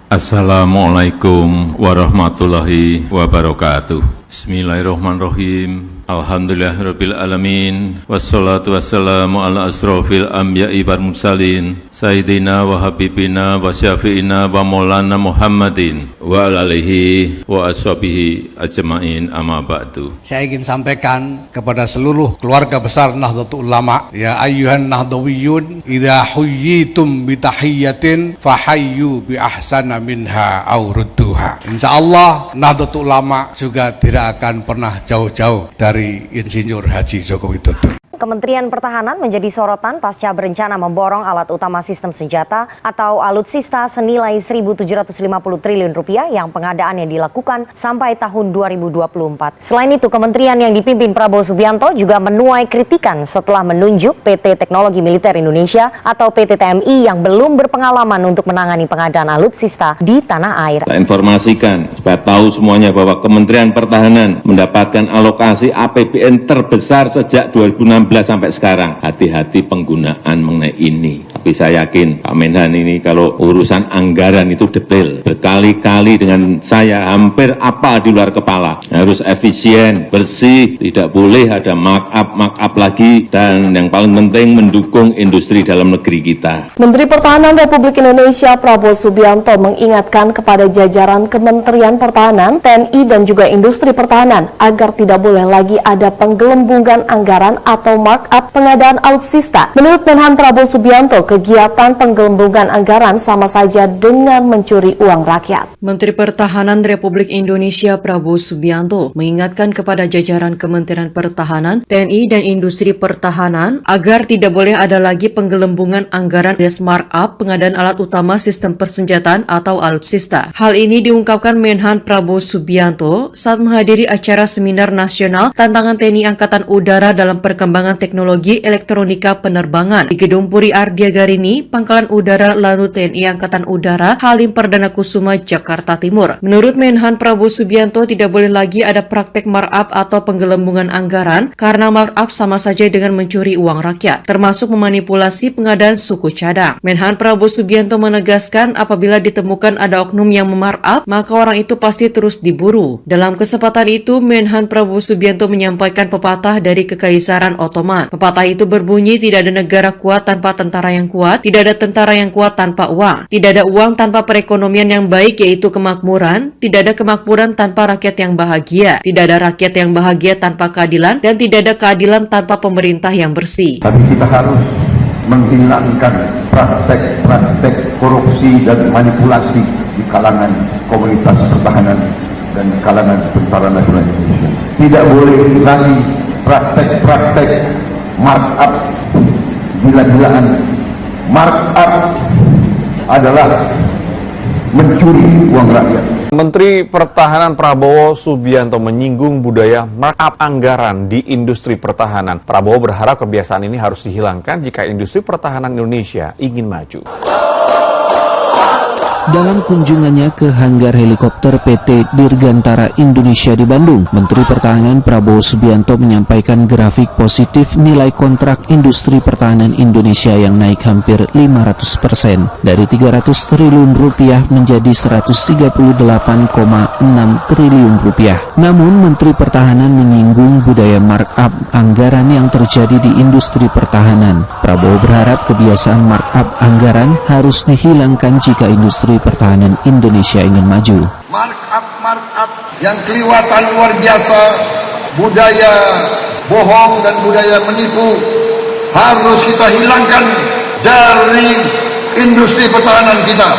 Assalamualaikum warahmatullahi wabarakatuh. Bismillahirrahmanirrahim. Alhamdulillahirabbil alamin. Wassalatu wassalamu ala asrofil anbiya'i wal mursalin Sayyidina wa habibina wa syafi'ina wa maulana Muhammadin wa alihi wa ashabihi ajma'in, amma ba'du. Saya ingin sampaikan kepada seluruh keluarga besar Nahdlatul Ulama, ya ayyuhan nahdawiyun, idza huyyitum bi tahiyyatin fahayyu bi ahsana minha aw rudduha. Insyaallah Nahdlatul Ulama juga tidak akan pernah jauh-jauh dari Insinyur Haji Joko Widodo. Kementerian Pertahanan menjadi sorotan pasca berencana memborong alat utama sistem senjata atau alutsista senilai 1.750 triliun rupiah yang pengadaannya dilakukan sampai tahun 2024. Selain itu, kementerian yang dipimpin Prabowo Subianto juga menuai kritikan setelah menunjuk PT Teknologi Militer Indonesia atau PT TMI yang belum berpengalaman untuk menangani pengadaan alutsista di tanah air. Saya informasikan supaya tahu semuanya bahwa Kementerian Pertahanan mendapatkan alokasi APBN terbesar sejak 2016 sampai sekarang. Hati-hati penggunaan mengenai ini. Tapi saya yakin Pak Menhan ini kalau urusan anggaran itu detail. Berkali-kali dengan saya hampir apa di luar kepala. Harus efisien, bersih, tidak boleh ada markup lagi, dan yang paling penting mendukung industri dalam negeri kita. Menteri Pertahanan Republik Indonesia Prabowo Subianto mengingatkan kepada jajaran Kementerian Pertahanan, TNI dan juga industri pertahanan agar tidak boleh lagi ada penggelembungan anggaran atau markup pengadaan alutsista. Menurut Menhan Prabowo Subianto, kegiatan penggelembungan anggaran sama saja dengan mencuri uang rakyat. Menteri Pertahanan Republik Indonesia Prabowo Subianto mengingatkan kepada jajaran Kementerian Pertahanan, TNI dan industri pertahanan agar tidak boleh ada lagi penggelembungan anggaran alias markup pengadaan alat utama sistem persenjataan atau alutsista. Hal ini diungkapkan Menhan Prabowo Subianto saat menghadiri acara seminar nasional tantangan TNI Angkatan Udara dalam perkembangan teknologi elektronika penerbangan di Gedung Puri Ardiagarini, Pangkalan Udara Lanut TNI Angkatan Udara, Halim Perdana Kusuma, Jakarta Timur. Menurut Menhan Prabowo Subianto, tidak boleh lagi ada praktek markup atau penggelembungan anggaran karena markup sama saja dengan mencuri uang rakyat, termasuk memanipulasi pengadaan suku cadang. Menhan Prabowo Subianto menegaskan apabila ditemukan ada oknum yang memarkup, maka orang itu pasti terus diburu. Dalam kesempatan itu, Menhan Prabowo Subianto menyampaikan pepatah dari Kekaisaran Ottoman. Pepatah itu berbunyi, tidak ada negara kuat tanpa tentara yang kuat, tidak ada tentara yang kuat tanpa uang, tidak ada uang tanpa perekonomian yang baik yaitu kemakmuran, tidak ada kemakmuran tanpa rakyat yang bahagia, tidak ada rakyat yang bahagia tanpa keadilan, dan tidak ada keadilan tanpa pemerintah yang bersih. Tapi kita harus menghilangkan praktek-praktek korupsi dan manipulasi di kalangan komunitas pertahanan dan kalangan Tentara Nasional Indonesia. Tidak boleh lagi praktek-praktek markup gila-gilaan. Markup adalah mencuri uang rakyat. Menteri Pertahanan Prabowo Subianto menyinggung budaya markup anggaran di industri pertahanan. Prabowo berharap kebiasaan ini harus dihilangkan jika industri pertahanan Indonesia ingin maju. Dalam kunjungannya ke hanggar helikopter PT Dirgantara Indonesia di Bandung, Menteri Pertahanan Prabowo Subianto menyampaikan grafik positif nilai kontrak industri pertahanan Indonesia yang naik hampir 500% dari 300 triliun rupiah menjadi 138,6 triliun rupiah. Namun, Menteri Pertahanan menyinggung budaya markup anggaran yang terjadi di industri pertahanan. Prabowo berharap kebiasaan markup anggaran harus dihilangkan jika industri pertahanan Indonesia ingin maju. Markup yang kelewatan luar biasa, budaya bohong dan budaya menipu harus kita hilangkan dari industri pertahanan kita.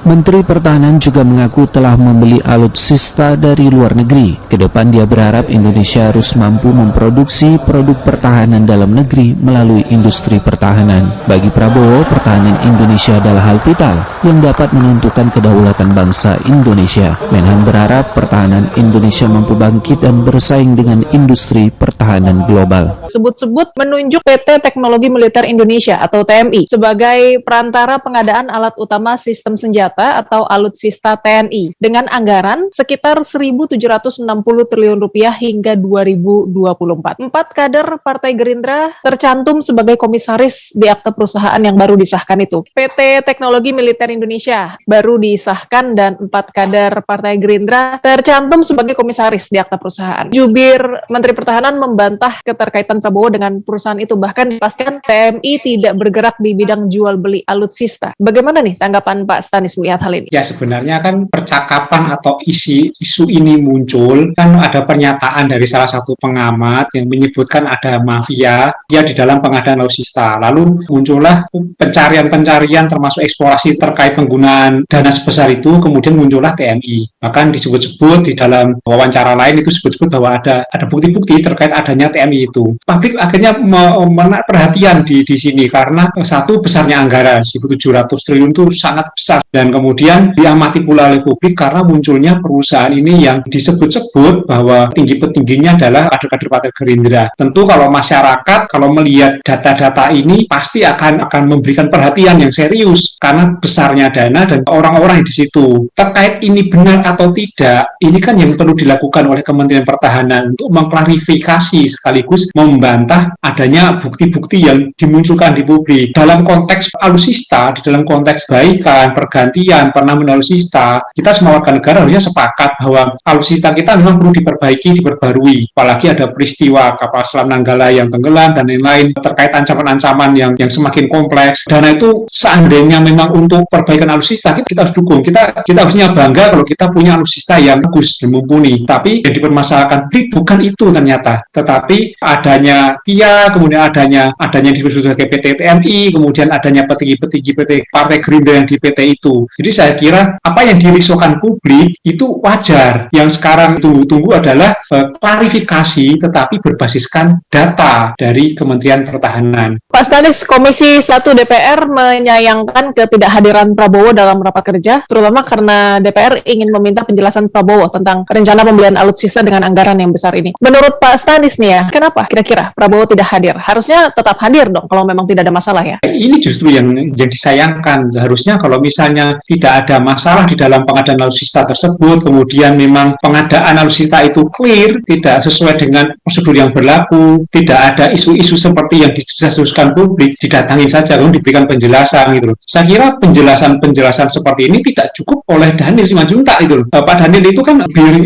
Menteri Pertahanan juga mengaku telah membeli alutsista dari luar negeri. Kedepan dia berharap Indonesia harus mampu memproduksi produk pertahanan dalam negeri melalui industri pertahanan. Bagi Prabowo, pertahanan Indonesia adalah hal vital yang dapat menentukan kedaulatan bangsa Indonesia. Menhan berharap pertahanan Indonesia mampu bangkit dan bersaing dengan industri pertahanan global. Sebut-sebut menunjuk PT Teknologi Militer Indonesia atau TMI sebagai perantara pengadaan alat utama sistem senjata Senjata atau Alutsista TNI dengan anggaran sekitar 1.760 triliun rupiah hingga 2024. 4 kader Partai Gerindra tercantum sebagai komisaris di akta perusahaan yang baru disahkan itu. PT Teknologi Militer Indonesia baru disahkan dan 4 kader Partai Gerindra tercantum sebagai komisaris di akta perusahaan. Jubir Menteri Pertahanan membantah keterkaitan Prabowo dengan perusahaan itu, bahkan dipastikan TMI tidak bergerak di bidang jual beli alutsista. Bagaimana nih tanggapan Pak Stanis melihat hal ini? Ya sebenarnya kan percakapan atau isu ini muncul, kan ada pernyataan dari salah satu pengamat yang menyebutkan ada mafia di dalam pengadaan alutsista. Lalu muncullah pencarian termasuk eksplorasi terkait penggunaan dana sebesar itu, kemudian muncullah TMI. Bahkan disebut-sebut di dalam wawancara lain itu disebut-sebut bahwa ada bukti-bukti terkait adanya TMI itu. Publik akhirnya menarik perhatian di sini karena satu, besarnya anggaran 1.700 triliun itu sangat besar, dan kemudian diamati pula oleh publik karena munculnya perusahaan ini yang disebut-sebut bahwa tinggi-petingginya adalah kader-kader Partai Gerindra. Tentu kalau masyarakat kalau melihat data-data ini pasti akan memberikan perhatian yang serius karena besarnya dana dan orang-orang di situ. Terkait ini benar atau tidak, ini kan yang perlu dilakukan oleh Kementerian Pertahanan untuk mengklarifikasi sekaligus membantah adanya bukti-bukti yang dimunculkan di publik. Dalam konteks alutsista, di dalam konteks baikan, pergantian, penambahan alutsista, kita semua warga negara harusnya sepakat bahwa alutsista kita memang perlu diperbaiki, diperbarui. Apalagi ada peristiwa kapal selam Nanggala yang tenggelam dan lain-lain terkait ancaman-ancaman yang semakin kompleks. Dana itu seandainya memang untuk perbaikan alutsista, kita harus dukung. Kita harusnya bangga kalau kita punya alutsista yang bagus dan mumpuni. Tapi yang dipermasalahkan bukan itu ternyata, tetapi adanya TIA, kemudian adanya disebut sebagai PT TNI, kemudian adanya petinggi-petinggi PT Partai Gerindra yang di PT itu. Jadi saya kira apa yang dirisaukan publik itu wajar. Yang sekarang tunggu adalah klarifikasi tetapi berbasiskan data dari Kementerian Pertahanan. Pak Stanis, Komisi 1 DPR menyayangkan ketidakhadiran Prabowo dalam rapat kerja, terutama karena DPR ingin meminta penjelasan Prabowo tentang rencana pembelian alutsista dengan anggaran yang besar ini. Menurut Pak Stanis nih ya, kenapa kira-kira Prabowo tidak hadir? Harusnya tetap hadir dong kalau memang tidak ada masalah ya. Ini justru yang disayangkan. Harusnya kalau misalnya tidak ada masalah di dalam pengadaan alutsista tersebut, kemudian memang pengadaan alutsista itu clear, tidak sesuai dengan prosedur yang berlaku, tidak ada isu-isu seperti yang disusahkan publik, didatangin saja, kemudian diberikan penjelasan gitu loh. Saya kira penjelasan seperti ini tidak cukup oleh Daniel Simanjuntak itu loh. Pak Daniel itu kan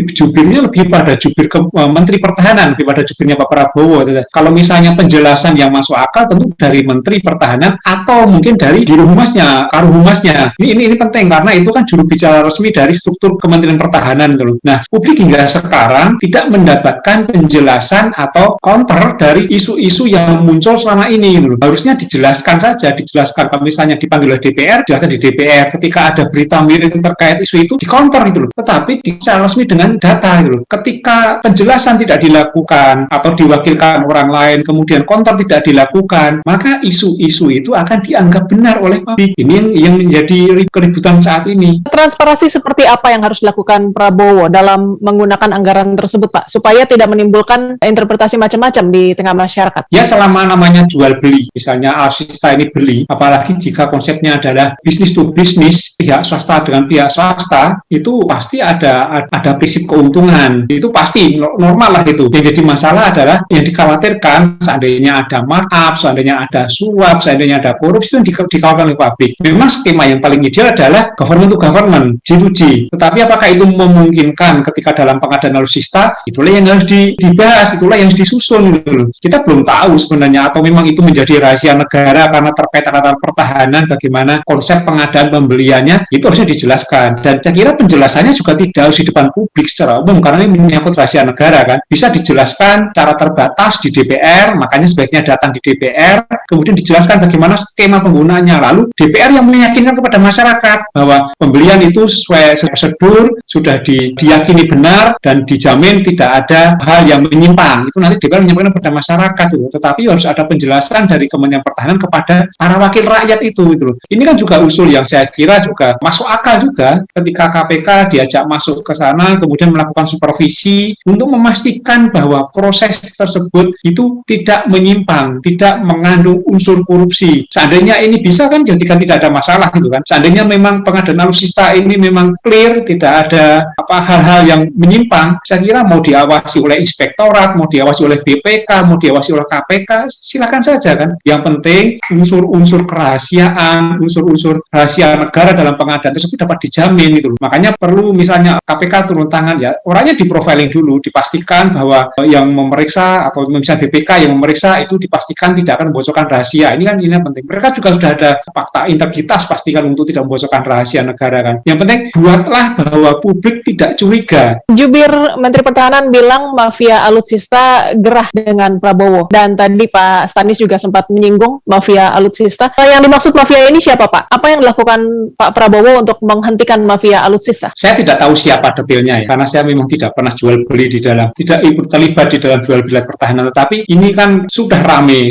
jubirnya lebih pada jubir Menteri Pertahanan, lebih pada jubirnya Pak Prabowo. Kalau misalnya penjelasan yang masuk akal tentu dari Menteri Pertahanan atau mungkin dari Diruhumasnya, Karuhumasnya. Ini penting karena itu kan juru bicara resmi dari struktur Kementerian Pertahanan itu loh. Nah, publik hingga sekarang tidak mendapatkan penjelasan atau counter dari isu-isu yang muncul selama ini gitu loh. Harusnya dijelaskan saja, kalau misalnya dipanggil oleh DPR, jelaskan di DPR. Ketika ada berita miring terkait isu itu di counter gitu loh. Tetapi secara resmi dengan data gitu loh. Ketika penjelasan tidak dilakukan atau diwakilkan orang lain, kemudian counter tidak dilakukan, maka isu-isu itu akan dianggap benar oleh publik. Ini yang menjadi keributan saat ini. Transparansi seperti apa yang harus dilakukan Prabowo dalam menggunakan anggaran tersebut, Pak, supaya tidak menimbulkan interpretasi macam-macam di tengah masyarakat? Ya, selama namanya jual beli, misalnya alutsista ini beli, apalagi jika konsepnya adalah bisnis to bisnis, pihak swasta dengan pihak swasta, itu pasti ada prinsip keuntungan. Itu pasti normal lah itu. Yang jadi masalah adalah yang dikhawatirkan seandainya ada markup, seandainya ada suap, seandainya ada korupsi, itu dikhawatirkan oleh publik. Memang skema yang paling ideal adalah government to government, G2G. Tetapi apakah itu memungkinkan ketika dalam pengadaan alutsista? Itulah yang harus dibahas, itulah yang harus disusun gitu loh. Kita belum tahu sebenarnya atau memang itu menjadi rahasia negara karena terkait angkatan pertahanan, bagaimana konsep pengadaan pembeliannya itu harusnya dijelaskan. Dan saya kira penjelasannya juga tidak harus di depan publik secara umum karena ini menyangkut rahasia negara kan. Bisa dijelaskan secara terbatas di DPR, makanya sebaiknya datang di DPR, kemudian dijelaskan bagaimana skema penggunaannya. Lalu DPR yang meyakinkan kepada masyarakat bahwa pembelian itu sesuai prosedur, sudah diyakini benar dan dijamin tidak ada hal yang menyimpang. Itu nanti DPR menyampaikan kepada masyarakat itu. Tetapi harus ada penjelasan dari Kementerian Pertahanan kepada para wakil rakyat itu gitu loh. Ini kan juga usul yang saya kira juga masuk akal juga ketika KPK diajak masuk ke sana kemudian melakukan supervisi untuk memastikan bahwa proses tersebut itu tidak menyimpang, tidak mengandung unsur korupsi. Seandainya ini bisa kan jika tidak ada masalah gitu kan. Seandainya memang pengadaan alutsista ini memang clear, tidak ada hal-hal yang menyimpang, saya kira mau diawasi oleh inspektorat, mau diawasi oleh BPK, mau diawasi oleh KPK, silakan saja kan. Yang penting unsur-unsur kerahasiaan, unsur-unsur rahasia negara dalam pengadaan tersebut dapat dijamin gitu. Makanya perlu misalnya KPK turun tangan ya, orangnya di profiling dulu, dipastikan bahwa yang memeriksa atau misalnya BPK yang memeriksa itu dipastikan tidak akan membocorkan rahasia. Ini kan penting. Mereka juga sudah ada fakta integritas pastikan untuk tidak membocorkan rahasia negara kan. Yang penting buatlah bahwa publik tidak curiga. Jubir Menteri Pertahanan bilang mafia alutsista gerah dengan Prabowo. Dan tadi Pak Stanis juga sempat menyinggung mafia alutsista. Yang dimaksud mafia ini siapa Pak? Apa yang dilakukan Pak Prabowo untuk menghentikan mafia alutsista? Saya tidak tahu siapa detailnya ya, karena saya memang tidak pernah jual beli di dalam, tidak ikut terlibat di dalam jual beli pertahanan. Tetapi ini kan sudah ramai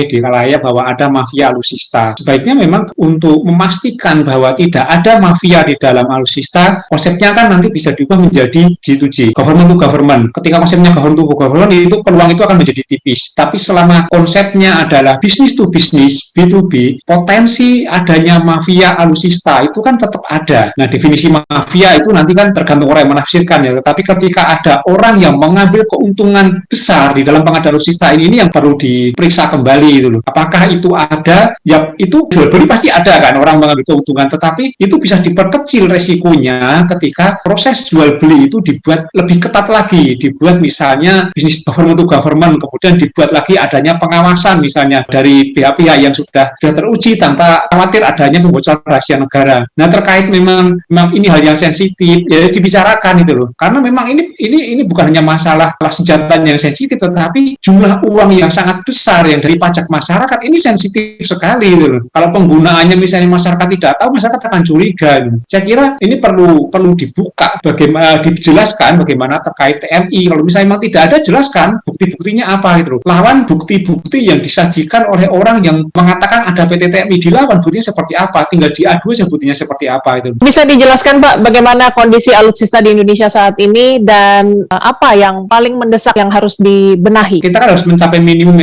di khalayak bahwa ada mafia alutsista. Sebaiknya memang untuk memastikan bahwa tidak ada mafia di dalam alutsista, konsepnya kan nanti bisa diubah menjadi G2G, government to government. Ketika konsepnya government to government, itu peluang itu akan menjadi tipis. Tapi selama konsepnya adalah business to business, B2B, potensi adanya mafia alutsista itu kan tetap ada. Nah, definisi mafia itu nanti kan tergantung orang yang menafsirkan ya. Tetapi ketika ada orang yang mengambil keuntungan besar di dalam pengadaan alutsista ini yang perlu diperiksa kembali itu loh. Apakah itu ada? Ya itu jual beli pasti ada kan, orang mengambil keuntungan. Tetapi itu bisa diperkecil resikonya ketika proses jual beli itu dibuat lebih ketat lagi, dibuat misalnya bisnis government to government, kemudian dibuat lagi adanya pengawasan misalnya dari pihak-pihak yang sudah teruji tanpa khawatir adanya pembocoran rahasia negara. Nah, terkait memang ini hal yang sensitif ya dibicarakan itu loh. Karena memang ini bukan hanya masalah senjata yang sensitif, tetapi jumlah uang yang sangat besar yang dari pajak masyarakat ini sensitif sekali gitu loh. Kalau penggunaannya misalnya masyarakat tidak tahu, masyarakat akan curiga gitu. Saya kira ini perlu dibuka, bagaimana dijelaskan bagaimana terkait TNI. Kalau misalnya memang tidak ada, jelaskan bukti-buktinya apa gitu loh. Lawan bukti-bukti yang disajikan oleh orang yang mengatakan ada PT TNI, dilawan buktinya seperti apa, tinggal diadu aja buktinya seperti apa itu. Bisa dijelaskan Pak bagaimana kondisi alutsista di Indonesia saat ini dan apa yang paling mendesak yang harus dibenahi? Kita kan harus mencapai minimum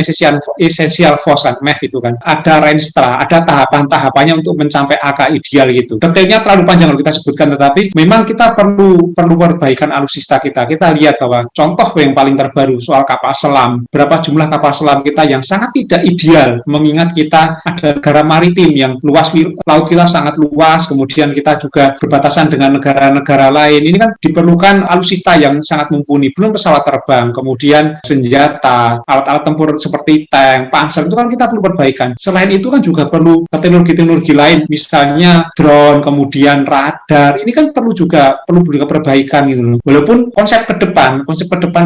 essential force kan, MEF itu kan. Ada range ada tahapan-tahapannya untuk mencapai angka ideal gitu. Detailnya terlalu panjang kalau kita sebutkan, tetapi memang kita perlu perbaikan alutsista kita. Kita lihat bahwa contoh yang paling terbaru soal kapal selam. Berapa jumlah kapal selam kita yang sangat tidak ideal, mengingat kita ada negara maritim yang luas, laut kita sangat luas, kemudian kita juga berbatasan dengan negara-negara lain. Ini kan diperlukan alutsista yang sangat mumpuni, belum pesawat terbang, kemudian senjata, alat-alat tempur seperti tank, panser, itu kan kita perlu perbaikan. Selain itu kan juga perlu teknologi-teknologi lain, misalnya drone, kemudian radar. Ini kan perlu juga perbaikan gitu loh. Walaupun konsep ke depan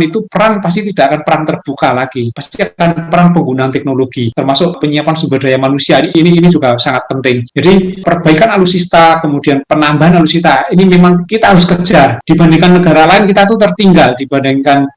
itu perang pasti tidak akan perang terbuka lagi, pasti akan perang penggunaan teknologi, termasuk penyiapan sumber daya manusia. Ini juga sangat penting. Jadi perbaikan alutsista, kemudian penambahan alutsista, ini memang kita harus kejar. Dibandingkan negara lain kita tuh tertinggal, dibandingkan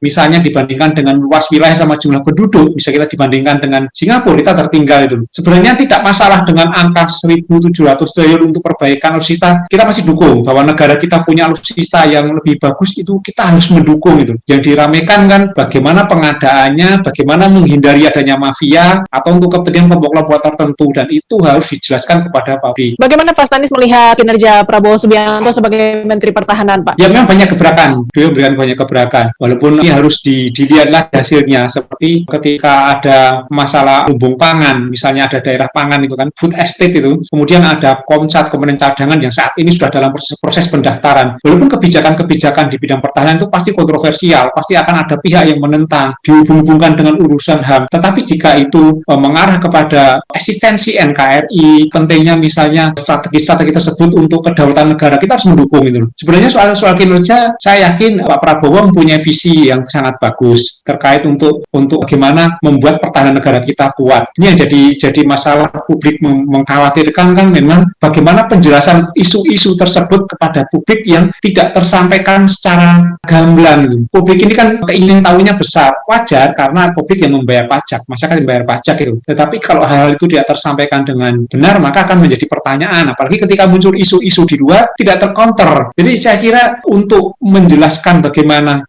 dengan luas wilayah sama jumlah penduduk, bisa kita dibandingkan dengan Singapura, kita tertinggal itu. Sebenarnya tidak masalah dengan angka 1.700 triliun untuk perbaikan alutsista, kita masih dukung bahwa negara kita punya alutsista yang lebih bagus, itu kita harus mendukung itu. Yang diramaikan kan bagaimana pengadaannya, bagaimana menghindari adanya mafia atau untuk kepentingan kelompok-kelompok tertentu, dan itu harus dijelaskan kepada publik. Bagaimana Pak Stanis melihat kinerja Prabowo Subianto sebagai Menteri Pertahanan, Pak? Ya memang banyak gebrakan, beliau berikan banyak gebrakan. Walaupun ini harus dilihatlah hasilnya, seperti ketika ada masalah lumbung pangan, misalnya ada daerah pangan itu kan, food estate itu, kemudian ada Komcat, komponen cadangan yang saat ini sudah dalam proses pendaftaran. Walaupun kebijakan-kebijakan di bidang pertahanan itu pasti kontroversial, pasti akan ada pihak yang menentang, dihubung-hubungkan dengan urusan HAM. Tetapi jika itu mengarah kepada eksistensi NKRI, pentingnya misalnya strategi-strategi tersebut untuk kedaulatan negara, kita harus mendukung itu. Sebenarnya soal kinerja, saya yakin Pak Prabowo mempunyai visi yang sangat bagus terkait untuk bagaimana membuat pertahanan negara kita kuat. Ini yang jadi masalah publik mengkhawatirkan kan memang bagaimana penjelasan isu-isu tersebut kepada publik yang tidak tersampaikan secara gamblang. Publik ini kan keingin tahunya besar, wajar karena publik yang membayar pajak, masyarakat yang membayar pajak itu. Tetapi kalau hal itu tidak tersampaikan dengan benar, maka akan menjadi pertanyaan. Apalagi ketika muncul isu-isu di luar tidak tercounter. Jadi saya kira untuk menjelaskan bagaimana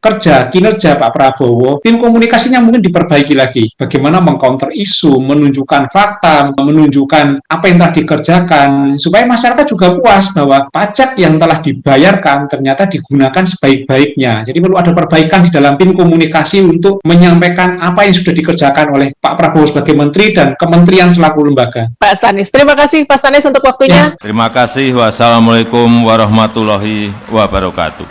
kinerja Pak Prabowo, tim komunikasinya mungkin diperbaiki lagi. Bagaimana mengcounter isu, menunjukkan fakta, menunjukkan apa yang telah dikerjakan supaya masyarakat masyarakat juga puas bahwa pajak yang telah dibayarkan ternyata digunakan sebaik-baiknya. Jadi perlu ada perbaikan di dalam tim komunikasi untuk menyampaikan apa yang sudah dikerjakan oleh Pak Prabowo sebagai Menteri dan Kementerian selaku lembaga. Pak Stanis, terima kasih Pak Stanis untuk waktunya. Terima kasih. Wassalamualaikum warahmatullahi wabarakatuh.